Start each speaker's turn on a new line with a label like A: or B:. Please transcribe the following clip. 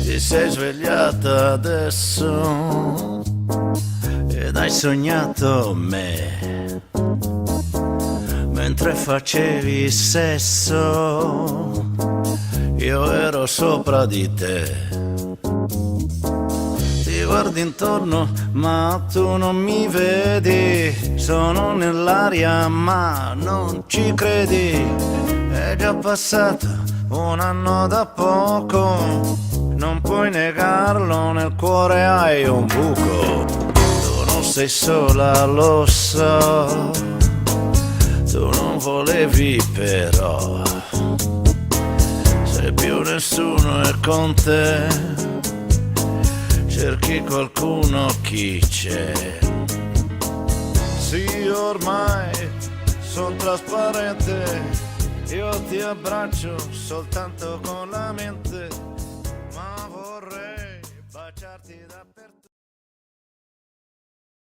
A: Ti sei svegliata adesso ed hai sognato me mentre facevi sesso, io ero sopra di te. Ti guardi intorno ma tu non mi vedi, sono nell'aria ma non ci credi. È già passato un anno da poco, non puoi negarlo, nel cuore hai un buco. Tu non sei sola, lo so, tu non volevi però, se più nessuno è con te, cerchi qualcuno, chi c'è? Sì, ormai sono trasparente, io ti abbraccio soltanto con la mente.